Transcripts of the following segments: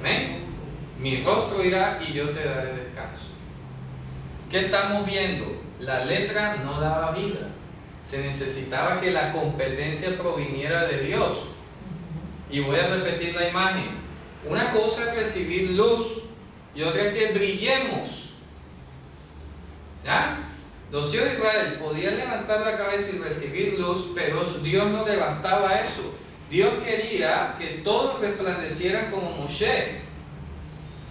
Amén. Mi rostro irá y yo te daré descanso. ¿Qué estamos viendo? La letra no daba vida. Se necesitaba que la competencia proviniera de Dios. Y voy a repetir la imagen. Una cosa es recibir luz y otra es que brillemos. ¿Ya? Los hijos de Israel podían levantar la cabeza y recibir luz, pero Dios no le bastaba eso. Dios quería que todos resplandecieran como Moshe.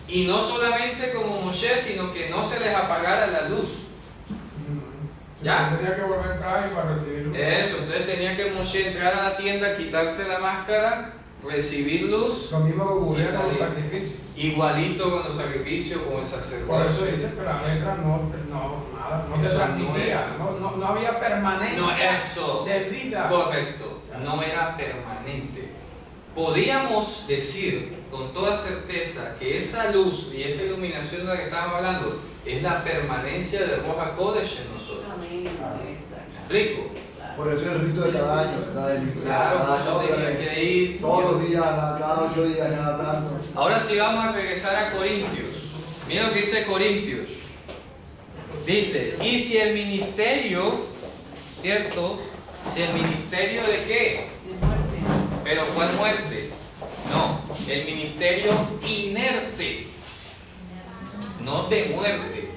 Y no solamente como Moshe, sino que no se les apagara la luz. ¿Ya? Tenía que volver a entrar y para recibir luz. Eso, entonces tenía que Moshe entrar a la tienda, quitarse la máscara, recibir luz. Lo mismo que ocurría y con los salir. sacrificios. Igualito con los sacrificios, con el Por sacerdote. eso dice que la letra no te Eso transmitía, no había permanencia No, eso. de vida. Correcto, no era permanente. Podíamos decir con toda certeza que esa luz y esa iluminación de la que estábamos hablando es la permanencia de Ruach HaKodesh en nosotros. Amén. Exacto. ¿Me explico? Por eso el rito de cada año, ¿verdad? Claro, Cada no año, tenía que ir. todos los días, cada 8 días, cada tanto. Ahora sí vamos a regresar a Corintios. Mira lo que dice Corintios. Dice, y si el ministerio, ¿cierto? Si el ministerio de qué? De muerte. Pero ¿cuál muerte? No, el ministerio inerte, no de muerte.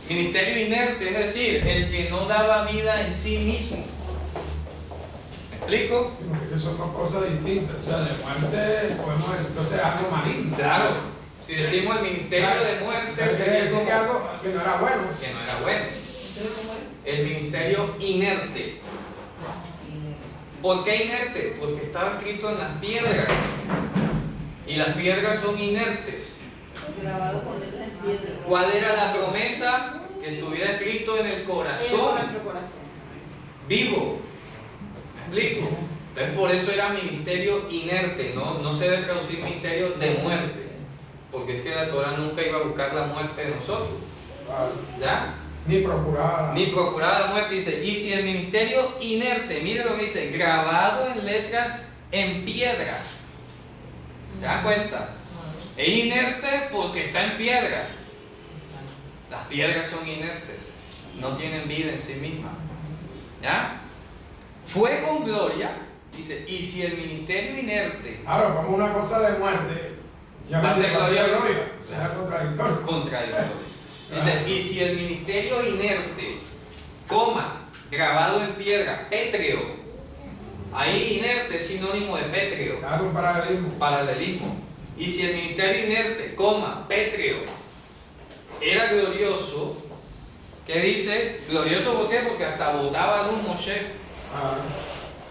Ministerio inerte, es decir, el que no daba vida en sí mismo. ¿Me explico? Sí, porque son dos cosas distintas. O sea, de muerte podemos decir, entonces algo maligno. Claro, si decimos el ministerio de muerte, Quiere sería decir como que algo que no era bueno. que no era bueno. ¿Entonces cómo es? El ministerio inerte. ¿Por qué inerte? Porque estaba escrito en las piedras. Y las piedras son inertes. Grabado con letras en piedra. ¿Cuál era la promesa? Que estuviera escrito en el En corazón, nuestro corazón. vivo. ¿Me explico? Entonces por eso era ministerio inerte, no se debe traducir ministerio de muerte. Porque es que la Torah nunca iba a buscar la muerte de nosotros. ¿Ya? Ni procuraba. Ni procuraba la muerte, dice, y si el ministerio inerte, mire lo que dice, grabado en letras en piedra. ¿Se dan cuenta? Es inerte porque está en piedra. Las piedras son inertes, no tienen vida en sí mismas. ¿Ya? Fue con gloria, dice, y si el ministerio inerte, Ahora, como una cosa de muerte, ya Va a ser glorioso. o sea, es contradictorio. contradictorio. Dice, y si el ministerio inerte, grabado en piedra, pétreo. Ahí inerte es sinónimo de pétreo. Hago un paralelismo. Paralelismo. Y si el ministerio inerte, pétreo, era glorioso, ¿qué dice? Glorioso ¿por qué? Porque hasta botaba luz Moshe.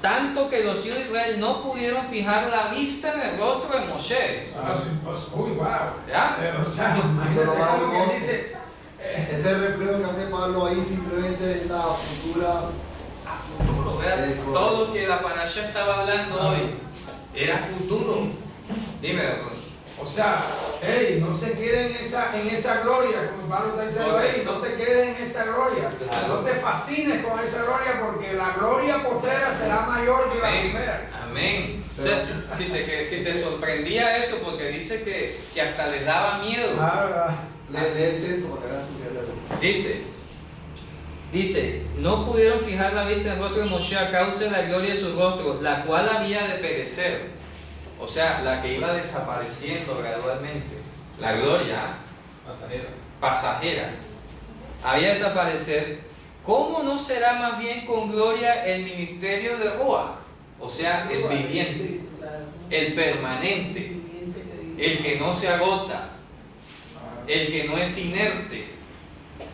Tanto que los hijos de Israel no pudieron fijar la vista en el rostro de Moshe. Sí, pues, uy, wow. ¿Ya? O sea, imagínate como que dice. Ese reflejo que hace Pablo ahí simplemente es la futura. A futuro, ¿verdad? Todo lo que la parasha estaba hablando hoy era futuro. Dime, doctor. O sea, hey, no se quede en esa gloria, como Pablo está diciendo ahí, no te quedes en esa gloria. Claro. No te fascines con esa gloria, porque la gloria postrera será mayor que la Amén. primera. Amén. O sea, si te sorprendía eso, porque dice que hasta les daba miedo. Lee el texto para que veas tu que Dice, no pudieron fijar la vista en el rostro de Moshe a causa de la gloria de sus rostros, la cual había de perecer. O sea, la que iba desapareciendo gradualmente. La gloria pasajera. Había de desaparecer. ¿Cómo no será más bien con gloria el ministerio de Ruach? O sea, el viviente, el permanente, el que no se agota, el que no es inerte,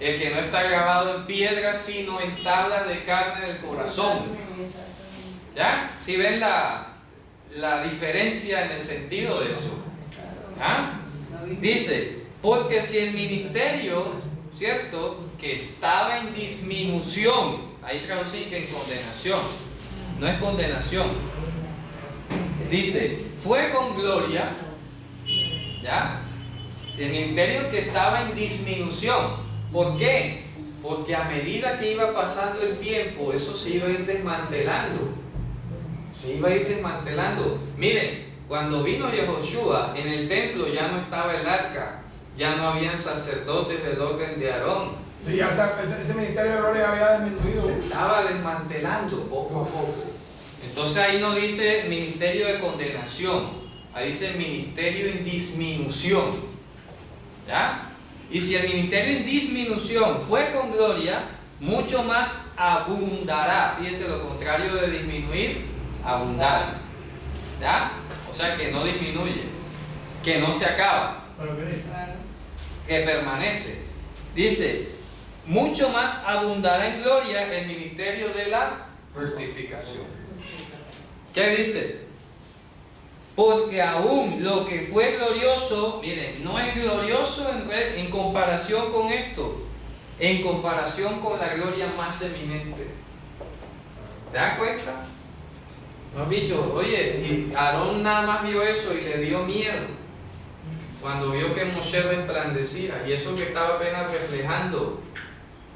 el que no está grabado en piedra, sino en tablas de carne del corazón. ¿Ya? ¿Sí ven la diferencia en el sentido de eso? ¿Ah? Dice, porque si el ministerio, ¿cierto?, que estaba en disminución, ahí traducí que en condenación, no es condenación, dice, fue con gloria, ¿ya? Si el ministerio que estaba en disminución, ¿por qué? Porque a medida que iba pasando el tiempo, eso se iba a ir desmantelando. Se iba a ir desmantelando. Miren, cuando vino Yehoshua, en el templo ya no estaba el arca, ya no habían sacerdotes del orden de Aarón. Sí, ya ese ministerio de gloria había disminuido. Se estaba desmantelando poco a poco. Entonces ahí no dice ministerio de condenación, ahí dice ministerio en disminución. ¿Ya? Y si el ministerio en disminución fue con gloria, mucho más abundará. Fíjese, lo contrario de disminuir, abundar. ¿Ya? O sea que no disminuye, que no se acaba, Claro. que permanece. Dice, mucho más abundará en gloria el ministerio de la justificación. ¿Qué dice? Porque aún lo que fue glorioso, miren, no es glorioso en comparación con esto, en comparación con la gloria más eminente. ¿Se dan cuenta? ¿No has dicho? Oye, y Aarón nada más vio eso y le dio miedo cuando vio que Moshe resplandecía, y eso que estaba apenas reflejando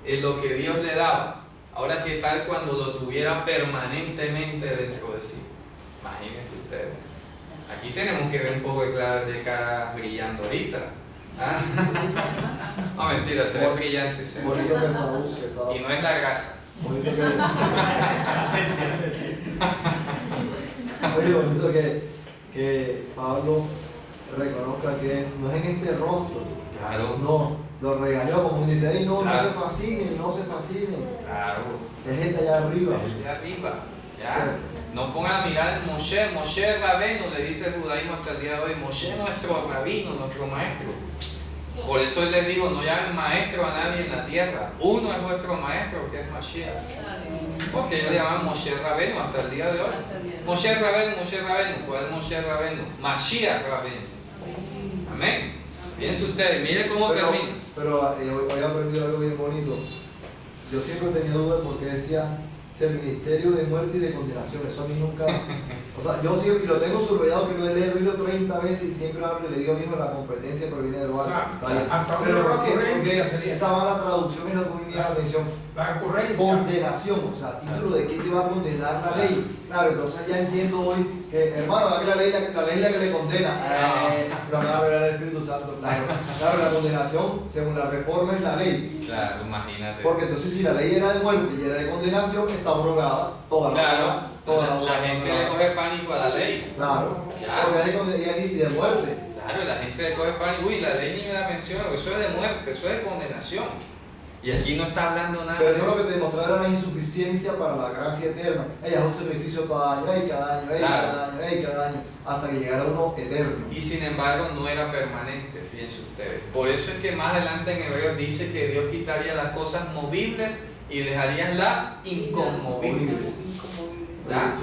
en lo que Dios le daba. Ahora, ¿qué tal cuando lo tuviera permanentemente dentro de sí? Imagínense ustedes. Aquí tenemos que ver un poco de cara brillando ahorita. ¿Ah? No, mentira, se ve brillante. Se ve. Bonito que Saúl, Y no es la grasa. bonito que... Oye, bonito que Pablo reconozca que no es en este rostro. Claro. No, lo regañó como dice, "Ey, no, Claro. no se fascinen, no se fascinen. Claro. Es gente allá arriba. Es el de arriba. ¿Ya? Sí. No pongan a mirar Moshe Rabeno, le dice el judaísmo hasta el día de hoy. Moshe nuestro rabino, nuestro maestro. Por eso él les digo, no llamen maestro a nadie en la tierra. Uno es vuestro maestro, que es Mashiach. Porque ellos le llaman Moshe Rabeno hasta el día de hoy. Moshe Rabeno. ¿Cuál es Moshe Rabeno? Mashiach Rabeno. Amén. Fíjense ustedes, miren cómo termina. Pero hoy he aprendido algo bien bonito. Yo siempre tenía dudas porque decía el ministerio de muerte y de condenación. Eso a mí nunca. O sea, yo siempre, y lo tengo subrayado que lo he leído 30 veces y siempre hablo y le digo a mi hijo la competencia proviene del barco. O sea, hasta Pero una porque ocurrencia sería. esta mala traducción es lo que me llama la atención. La ocurrencia. Condenación, o sea, título de qué te va a condenar la ley. Claro, entonces ya entiendo hoy que, hermano, aquí la ley es la que le condena. Lo acaba de ver el Espíritu Santo, claro. Claro, la condenación, según la reforma, es la ley. Claro, imagínate. Porque entonces, si la ley era de muerte y era de condenación, está abrogada toda la Claro, toda la gente le coge pánico a la ley. Claro, Ya. porque es de muerte. Claro, la gente le coge pánico. Uy, la ley ni me la menciona, eso es de muerte, eso es de condenación. Y aquí no está hablando nada. Pero de eso eso. lo que te demostraba era la insuficiencia para la gracia eterna. Ella es un sacrificio cada año, cada año, cada año, hasta que llegara uno eterno. Y sin embargo no era permanente, fíjense ustedes. Por eso es que más adelante en Hebreos dice que Dios quitaría las cosas movibles y dejaría las inconmovibles. ¿Ya?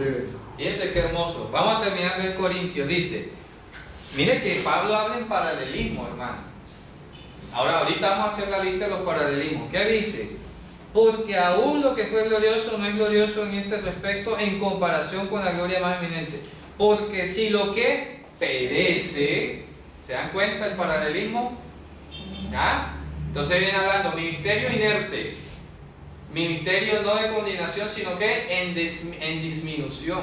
Fíjense qué hermoso. Vamos a terminar del Corintios. Dice, mire que Pablo habla en paralelismo, hermano. Ahorita vamos a hacer la lista de los paralelismos. ¿Qué dice? Porque aún lo que fue glorioso no es glorioso en este respecto en comparación con la gloria más eminente. Porque si lo que perece, ¿se dan cuenta el paralelismo? ¿Ya? Entonces viene hablando ministerio inerte, ministerio no de condenación, sino que en disminución.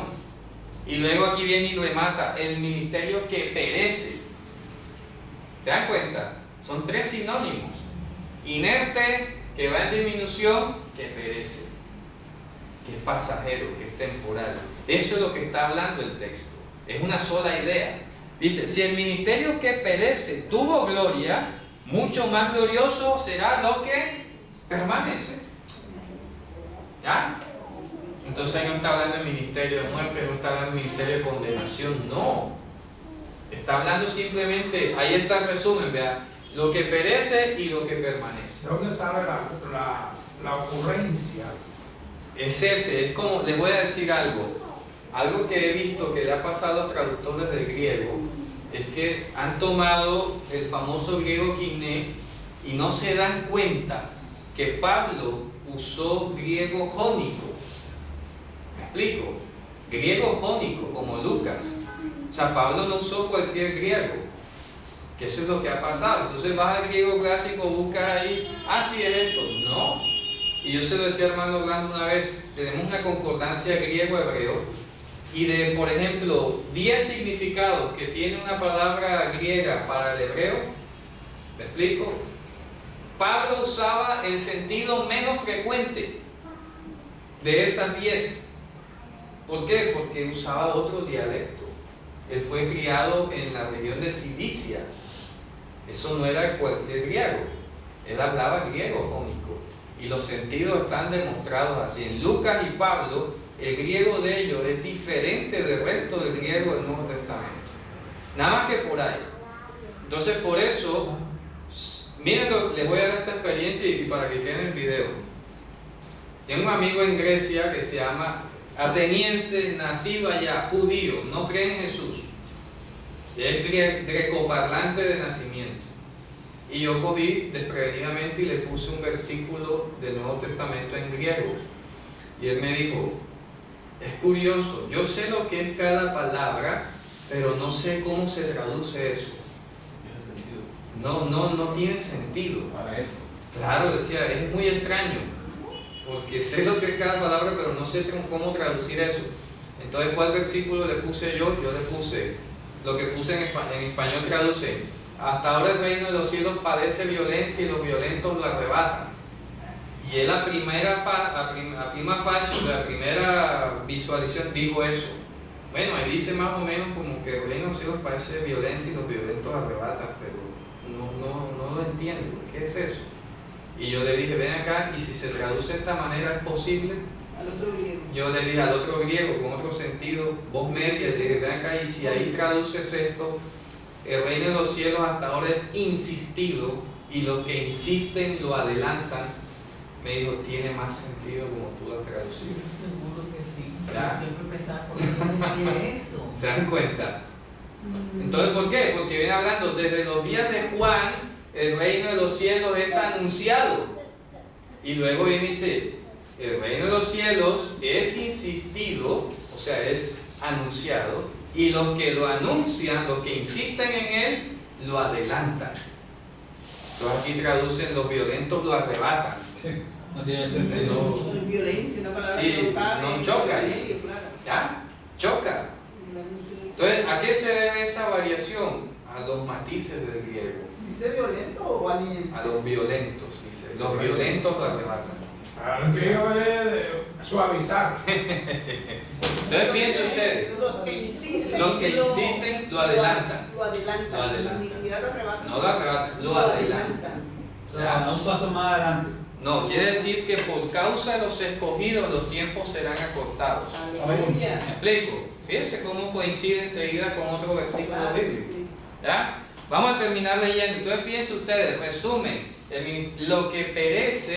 Y luego aquí viene y remata el ministerio que perece. ¿Se dan cuenta? Son tres sinónimos. Inerte, que va en disminución, que perece, que es pasajero, que es temporal. Eso es lo que está hablando el texto. Es una sola idea. Dice, si el ministerio que perece tuvo gloria, mucho más glorioso será lo que permanece. ¿Ya? Entonces ahí no está hablando del ministerio de muerte, no está hablando del ministerio de condenación, no. Está hablando simplemente, ahí está el resumen, vea, lo que perece y lo que permanece. ¿De dónde sale la ocurrencia? Es ese, es como, les voy a decir algo que he visto que le ha pasado a los traductores del griego, es que han tomado el famoso griego Kiné y no se dan cuenta que Pablo usó griego jónico. ¿Me explico? Griego jónico, como Lucas. O sea, Pablo no usó cualquier griego. Que eso es lo que ha pasado. Entonces vas al griego clásico, buscas ahí, sí es esto. No. Y yo se lo decía a hermano Orlando una vez, tenemos una concordancia griego-hebreo y de, por ejemplo, 10 significados que tiene una palabra griega para el hebreo, ¿me explico? Pablo usaba el sentido menos frecuente de esas 10. ¿Por qué? Porque usaba otro dialecto. Él fue criado en la región de Cilicia. Eso no era cualquier griego. Él hablaba griego jónico. Y los sentidos están demostrados así. En Lucas y Pablo, el griego de ellos es diferente del resto del griego del Nuevo Testamento. Nada más que por ahí. Entonces, por eso, miren, les voy a dar esta experiencia y para que quede en el video. Tengo un amigo en Grecia que se llama ateniense, nacido allá, judío, no cree en Jesús. Es grecoparlante de nacimiento. Y yo cogí desprevenidamente y le puse un versículo del Nuevo Testamento en griego. Y él me dijo, es curioso, yo sé lo que es cada palabra, pero no sé cómo se traduce eso. No tiene sentido. Para eso. Claro, decía, es muy extraño, porque sé lo que es cada palabra, pero no sé cómo traducir eso. Entonces, ¿cuál versículo le puse yo? Yo le puse, lo que puse en español traduce, hasta ahora el reino de los cielos padece violencia y los violentos lo arrebatan. Y él la primera visualización dijo eso. Bueno, ahí dice más o menos como que el reino de los cielos padece violencia y los violentos arrebatan, pero no lo entiendo, ¿qué es eso? Y yo le dije, ven acá, y si se traduce de esta manera, ¿es posible? Al otro griego. Yo le dije al otro griego, con otro sentido, voz media, le dije, ven acá, y si ahí traduces esto, el reino de los cielos hasta ahora es insistido, y los que insisten lo adelantan. Me dijo, tiene más sentido como tú lo has traducido. Seguro que sí. ¿Ya? Yo siempre pensaba, ¿por qué no decía eso? ¿Se dan cuenta? Entonces, ¿por qué? Porque viene hablando, desde los días de Juan, el reino de los cielos es anunciado. Y luego viene y dice, el reino de los cielos es insistido, o sea, es anunciado, y los que lo anuncian, los que insisten en él, lo adelantan. Entonces aquí traducen, los violentos lo arrebatan. Sí, no tiene sentido. Violencia, una palabra Sí, que no cabe. no choca. Evangelio, claro. ¿Ya? Choca. Entonces, ¿a qué se debe esa variación? A los matices del griego. ¿Dice violento o valiente? A los violentos, dice. Los violentos lo arrebatan. El griego es de suavizar. Entonces, fíjense ustedes. Los que insisten. Los que insisten lo adelantan. Lo adelantan. Lo adelantan. Ni siquiera lo arrebatan. No lo arrebatan, lo adelantan. O sea, a un paso más adelante. No, quiere decir que por causa de los escogidos los tiempos serán acortados. Aleluya. ¿Me explico? Fíjense cómo coincide enseguida con otro versículo Claro, bíblico. sí. ¿Ya? Vamos a terminar leyendo. Entonces, fíjense ustedes, resumen, lo que perece